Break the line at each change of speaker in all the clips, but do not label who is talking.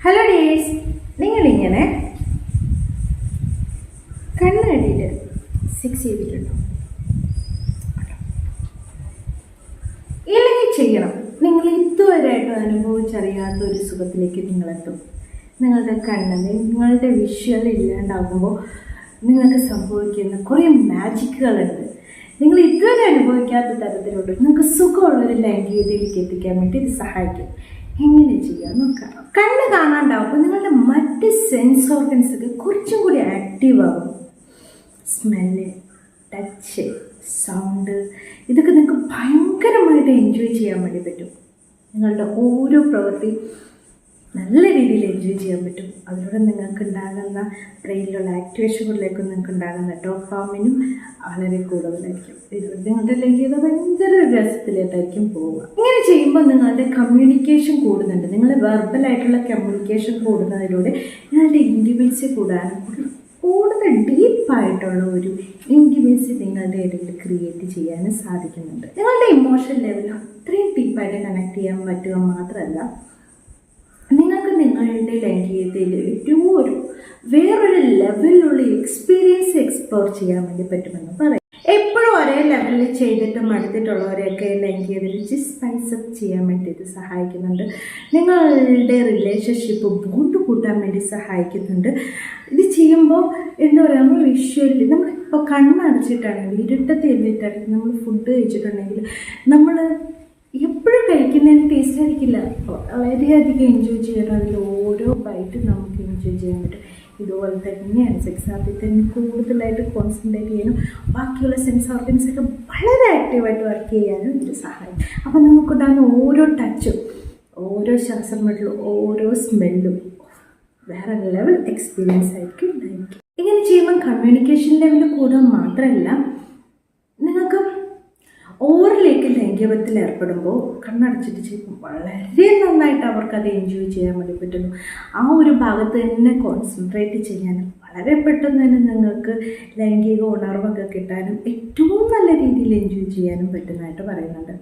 Hello days, നിങ്ങളിങ്ങനെ കണ്ണടിയിൽ sex ചെയ്തിട്ടുണ്ടോ? ഇല്ലെങ്കിൽ ചെയ്യണം. നിങ്ങൾ ഇതുവരെയായിട്ടും അനുഭവിച്ചറിയാത്ത ഒരു സുഖത്തിലേക്ക് നിങ്ങളെത്തും. നിങ്ങളുടെ കണ്ണിന് നിങ്ങളുടെ വിഷ്വൽ ഇല്ലാണ്ടാകുമ്പോൾ നിങ്ങൾക്ക് സംഭവിക്കുന്ന കുറേ മാജിക്കുകളുണ്ട്. നിങ്ങൾ ഇതുവരെ അനുഭവിക്കാത്ത തരത്തിലുള്ള നിങ്ങൾക്ക് സുഖമുള്ളൊരു ലൈംഗികതയിലേക്ക് എത്തിക്കാൻ വേണ്ടി ഇത് സഹായിക്കും. എങ്ങനെ ചെയ്യാൻ നോക്കാം. കണ്ണ് കാണാണ്ടാവുമ്പോൾ നിങ്ങളുടെ മറ്റ് സെൻസ് ഓർഗൻസ് ഒക്കെ കുറച്ചും കൂടി ആക്റ്റീവ് ആകും. സ്മെല്ല്, ടച്ച്, സൗണ്ട്, ഇതൊക്കെ നിങ്ങൾക്ക് ഭയങ്കരമായിട്ട് എൻജോയ് ചെയ്യാൻ വേണ്ടി പറ്റും. നിങ്ങളുടെ ഓരോ പ്രവൃത്തി നല്ല രീതിയിൽ എൻജോയ് ചെയ്യാൻ പറ്റും. അതിലൂടെ നിങ്ങൾക്ക് ഉണ്ടാകുന്ന ബ്രെയിനിലുള്ള ആക്ടിവേഷനുകളിലേക്ക് നിങ്ങൾക്ക് ഉണ്ടാകുന്ന ഡോപാമിനും വളരെ കൂടുതലായിരിക്കും. ഇതുകൊണ്ട് നിങ്ങളുടെ ലൈംഗികത ഭയങ്കര രസത്തിലേക്കായിരിക്കും പോവുക. ഇങ്ങനെ ചെയ്യുമ്പോൾ നിങ്ങളുടെ കമ്മ്യൂണിക്കേഷൻ കൂടുന്നുണ്ട്. നിങ്ങൾ വെർബലായിട്ടുള്ള കമ്മ്യൂണിക്കേഷൻ കൂടുന്നതിലൂടെ നിങ്ങളുടെ ഇൻറ്റിമസി കൂടാനും കൂടുതൽ ഡീപ്പായിട്ടുള്ള ഒരു ഇൻറ്റിമസി നിങ്ങളുടെ ഇടയിൽ ക്രിയേറ്റ് ചെയ്യാനും സാധിക്കുന്നുണ്ട്. നിങ്ങളുടെ ഇമോഷൻ ലെവൽ അത്രയും ഡീപ്പായിട്ട് കണക്ട് ചെയ്യാൻ പറ്റുക മാത്രമല്ല, നിങ്ങൾക്ക് നിങ്ങളുടെ ലൈംഗികതയിൽ ഏറ്റവും വേറൊരു ലെവലിലുള്ള എക്സ്പീരിയൻസ് എക്സ്പ്ലോർ ചെയ്യാൻ വേണ്ടി പറ്റുമെന്ന് പറയാം. എപ്പോഴും ഒരേ ലെവലിൽ ചെയ്തിട്ട് മടുത്തിട്ടുള്ളവരെയൊക്കെ ലൈംഗികതയിൽ സ്പൈസപ്പ് ചെയ്യാൻ വേണ്ടി ഇത് സഹായിക്കുന്നുണ്ട്. നിങ്ങളുടെ റിലേഷൻഷിപ്പ് ബോണ്ട് കൂട്ടാൻ വേണ്ടി സഹായിക്കുന്നുണ്ട്. ഇത് ചെയ്യുമ്പോൾ എന്താ പറയുക, നമ്മൾ വിഷ്വലി നമ്മളിപ്പോൾ കണ്ണടച്ചിട്ടാണെങ്കിൽ ഇരുട്ടത്ത് എഴുതിയിട്ടാണെങ്കിൽ നമ്മൾ ഫുഡ് കഴിച്ചിട്ടുണ്ടെങ്കിൽ നമ്മൾ എപ്പോഴും കഴിക്കുന്നതിന് ടേസ്റ്റ് ആയിരിക്കില്ല. വളരെയധികം എൻജോയ് ചെയ്യണം. അതിൽ ഓരോ ബൈറ്റും നമുക്ക് എൻജോയ് ചെയ്യാൻ പറ്റും. ഇതുപോലെ തന്നെയാണ് സെക്സ് ആദ്യം തന്നെ കൂടുതലായിട്ട് കോൺസെൻട്രേറ്റ് ചെയ്യാനും ബാക്കിയുള്ള സെൻസ് ഓർഗൻസൊക്കെ വളരെ ആക്റ്റീവായിട്ട് വർക്ക് ചെയ്യാനും ഇത് സഹായിക്കും. അപ്പോൾ നമുക്കുണ്ടാകുന്ന ഓരോ ടച്ചും, ഓരോ ശ്വാസം വിടലും, ഓരോ സ്മെല്ലും വേറെ ലെവൽ എക്സ്പീരിയൻസ് ആയിരിക്കും ഉണ്ടായിരിക്കും. ഇങ്ങനെ ചെയ്യുമ്പോൾ കമ്മ്യൂണിക്കേഷൻ ലെവൽ കൂടുക മാത്രമല്ല, നിങ്ങൾക്ക് ഓറിലേക്ക് ലൈംഗികത്തിൽ ഏർപ്പെടുമ്പോൾ കണ്ണടച്ചിട്ട് ചെയ്യുമ്പോൾ വളരെ നന്നായിട്ട് അവർക്കത് എൻജോയ് ചെയ്യാൻ വേണ്ടി പറ്റുന്നു. ആ ഒരു ഭാഗത്ത് തന്നെ കോൺസെൻട്രേറ്റ് ചെയ്യാനും വളരെ പെട്ടെന്ന് തന്നെ നിങ്ങൾക്ക് ലൈംഗിക ഉണർവൊക്കെ കിട്ടാനും ഏറ്റവും നല്ല രീതിയിൽ എൻജോയ് ചെയ്യാനും പറ്റുന്നതായിട്ട് പറയുന്നുണ്ട്.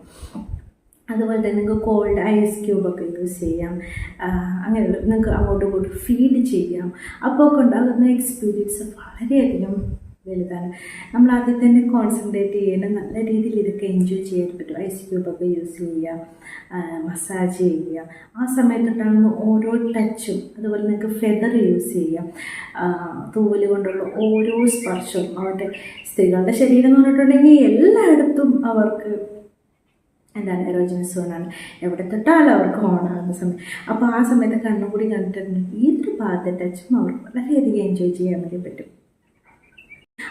അതുപോലെ തന്നെ നിങ്ങൾക്ക് കോൾഡ് ഐസ് ക്യൂബൊക്കെ യൂസ് ചെയ്യാം. അങ്ങനെയുള്ള നിങ്ങൾക്ക് അങ്ങോട്ടും ഇങ്ങോട്ടും ഫീഡ് ചെയ്യാം. അപ്പോൾ ഒക്കെ ഉണ്ടാകുന്ന എക്സ്പീരിയൻസ് വളരെയധികം വലുതാണ്. നമ്മൾ ആദ്യം തന്നെ കോൺസെൻട്രേറ്റ് ചെയ്യണം. നല്ല രീതിയിൽ ഇതൊക്കെ എൻജോയ് ചെയ്യാൻ പറ്റും. ഐസ് ക്യൂബൊക്കെ യൂസ് ചെയ്യാം, മസാജ് ചെയ്യാം. ആ സമയത്തുണ്ടാകുന്ന ഓരോ ടച്ചും, അതുപോലെ നിങ്ങൾക്ക് ഫെദർ യൂസ് ചെയ്യാം. തൂവല് കൊണ്ടുള്ള ഓരോ സ്പർശവും അവരുടെ സ്ത്രീകളുടെ ശരീരം എന്ന് പറഞ്ഞിട്ടുണ്ടെങ്കിൽ എല്ലായിടത്തും അവർക്ക് എന്താണ് എറോജനസ് സോണാണ്. എവിടെ തൊട്ടാലും അവർക്ക് ഓണാകുന്ന സമയം. അപ്പോൾ ആ സമയത്ത് കണ്ണുകൂടി കണ്ടിട്ടുണ്ടെങ്കിൽ ഏതൊരു ഭാഗത്തെ ടച്ചും അവർക്ക് വളരെയധികം എൻജോയ് ചെയ്യാൻ വേണ്ടി പറ്റും.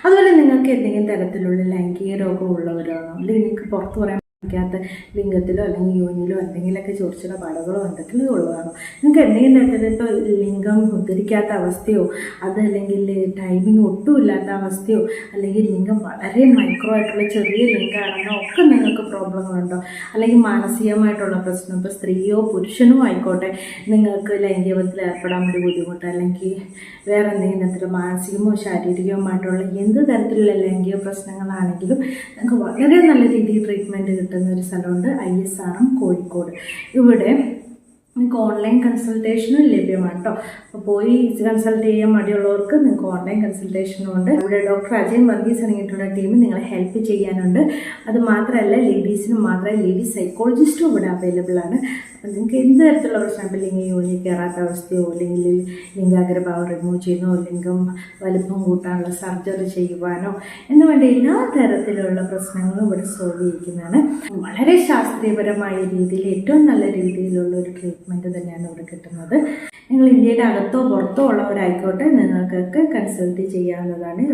അതുപോലെ നിങ്ങൾക്ക് എന്തെങ്കിലും തരത്തിലുള്ള ലൈംഗിക രോഗമുള്ളവരാണോ, അല്ലെങ്കിൽ നിങ്ങൾക്ക് പുറത്ത് പറയാൻ ാത്ത ലിംഗത്തിലോ അല്ലെങ്കിൽ യോനിയിലോ എന്തെങ്കിലുമൊക്കെ ചോർച്ചയുടെ പാടുകളോ എന്തെങ്കിലും ഉള്ളതാണോ, നിങ്ങൾക്ക് എന്തെങ്കിലും തരത്തിൽ ഇപ്പോൾ ലിംഗം ഉദ്ധരിക്കാത്ത അവസ്ഥയോ, അതല്ലെങ്കിൽ ടൈമിങ് ഒട്ടുമില്ലാത്ത അവസ്ഥയോ, അല്ലെങ്കിൽ ലിംഗം വളരെ മൈക്രോ ആയിട്ടുള്ള ചെറിയ ലിംഗമാണെന്നോ ഒക്കെ നിങ്ങൾക്ക് പ്രോബ്ലങ്ങളുണ്ടോ, അല്ലെങ്കിൽ മാനസികമായിട്ടുള്ള പ്രശ്നം, ഇപ്പോൾ സ്ത്രീയോ പുരുഷനോ ആയിക്കോട്ടെ, നിങ്ങൾക്ക് ലൈംഗികത്തിൽ ഏർപ്പെടാൻ വേണ്ടി ബുദ്ധിമുട്ട്, അല്ലെങ്കിൽ വേറെ എന്തെങ്കിലും തരത്തിൽ മാനസികമോ ശാരീരികവുമായിട്ടുള്ള എന്ത് തരത്തിലുള്ള ലൈംഗിക പ്രശ്നങ്ങളാണെങ്കിലും നിങ്ങൾക്ക് വളരെ നല്ല രീതിയിൽ ട്രീറ്റ്മെൻറ്റ് കിട്ടുന്ന ഒരു സ്ഥലമുണ്ട്, ISRM കോഴിക്കോട്. ഇവിടെ നിങ്ങൾക്ക് ഓൺലൈൻ കൺസൾട്ടേഷനും ലഭ്യമാണ് കേട്ടോ. അപ്പോൾ പോയി കൺസൾട്ട് ചെയ്യാൻ മടിയുള്ളവർക്ക് നിങ്ങൾക്ക് ഓൺലൈൻ കൺസൾട്ടേഷനും ഉണ്ട്. ഇവിടെ ഡോക്ടർ അജയൻ വർഗീസ് ഇറങ്ങിയിട്ടുള്ള ടീം നിങ്ങളെ ഹെൽപ്പ് ചെയ്യാനുണ്ട്. അത് മാത്രമല്ല, ലേഡീസിനും മാത്രമേ ലേഡീസ് സൈക്കോളജിസ്റ്റും ഇവിടെ അവൈലബിൾ ആണ്. അപ്പം നിങ്ങൾക്ക് എന്ത് തരത്തിലുള്ള പ്രശ്നം, ഇപ്പോൾ ലിംഗ യോനി കയറാത്ത അവസ്ഥയോ, അല്ലെങ്കിൽ ലിംഗാഗ്രഭാവം റിമൂവ് ചെയ്യുന്നോ, ലിംഗം വലിപ്പം കൂട്ടാനുള്ള സർജറി ചെയ്യുവാനോ എന്ന് വേണ്ട എല്ലാ തരത്തിലുള്ള പ്രശ്നങ്ങളും ഇവിടെ സോൾവ് ചെയ്യിക്കുന്നതാണ്. വളരെ ശാസ്ത്രീയപരമായ രീതിയിൽ ഏറ്റവും നല്ല രീതിയിലുള്ള ഒരു ട്രീറ്റ്മെൻറ്റ് തന്നെയാണ് ഇവിടെ കിട്ടുന്നത്. നിങ്ങൾ ഇന്ത്യയുടെ അകത്തോ പുറത്തോ ഉള്ളവരായിക്കോട്ടെ, നിങ്ങൾക്കൊക്കെ കൺസൾട്ട് ചെയ്യാവുന്നതാണ്.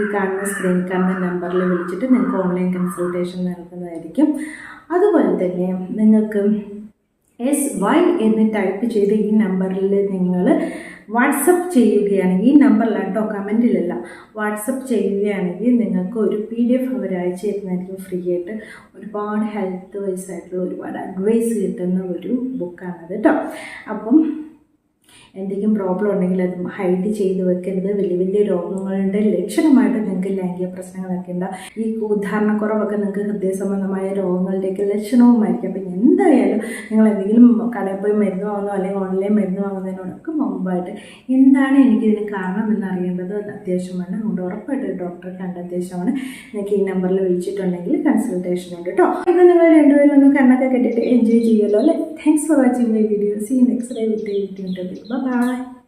ഈ കാണുന്ന സ്ക്രീൻ കാണുന്ന നമ്പറിൽ വിളിച്ചിട്ട് നിങ്ങൾക്ക് ഓൺലൈൻ കൺസൾട്ടേഷൻ നൽകുന്നതായിരിക്കും. അതുപോലെ തന്നെ നിങ്ങൾക്ക് SY എന്ന് ടൈപ്പ് ചെയ്ത് ഈ നമ്പറിൽ നിങ്ങൾ വാട്സപ്പ് ചെയ്യുകയാണെങ്കിൽ, ഈ നമ്പറിലാട്ടോ, കമൻറ്റിലല്ല, വാട്സപ്പ് ചെയ്യുകയാണെങ്കിൽ നിങ്ങൾക്ക് ഒരു PDF അവർ അയച്ചു തരുന്നതായിരിക്കും ഫ്രീ ആയിട്ട്. ഒരുപാട് ഹെൽത്ത് വൈസ് ആയിട്ടുള്ള ഒരുപാട് അഡ്വൈസ് കിട്ടുന്ന ഒരു ബുക്കാണത് കേട്ടോ. അപ്പം എന്തെങ്കിലും പ്രോബ്ലം ഉണ്ടെങ്കിൽ അത് ഹൈഡ് ചെയ്ത് വെക്കരുത്. വലിയ വലിയ രോഗങ്ങളുടെ ലക്ഷണമായിട്ട് നിങ്ങൾക്ക് ലൈംഗിക പ്രശ്നങ്ങളൊക്കെ ഉണ്ടാവും. ഈ ഉദാഹരണക്കുറവൊക്കെ നിങ്ങൾക്ക് ഹൃദയ സംബന്ധമായ രോഗങ്ങളുടെയൊക്കെ ലക്ഷണവുമായിരിക്കും. അപ്പം എന്തായാലും നിങ്ങൾ എന്തെങ്കിലും കടയിൽ പോയി മരുന്ന് വാങ്ങുന്നോ അല്ലെങ്കിൽ ഓൺലൈൻ മരുന്ന് വാങ്ങുന്നതിനോടൊക്കെ മുമ്പായിട്ട് എന്താണ് എനിക്കിതിന് കാരണം എന്നറിയേണ്ടത് അത്യാവശ്യമാണ്. അതുകൊണ്ട് ഉറപ്പായിട്ട് ഡോക്ടറെ കണ്ട അത്യാവശ്യമാണ്. നിങ്ങൾക്ക് ഈ നമ്പറിൽ വിളിച്ചിട്ടുണ്ടെങ്കിൽ കൺസൾട്ടേഷൻ ഉണ്ട് കേട്ടോ. ഇത് നിങ്ങൾ രണ്ടുപേരും ഒന്ന് കണ്ണൊക്കെ കെട്ടിയിട്ട് എൻജോയ് ചെയ്യുമല്ലോ അല്ലേ. Thanks for watching my video. See you next day with a video interview. By.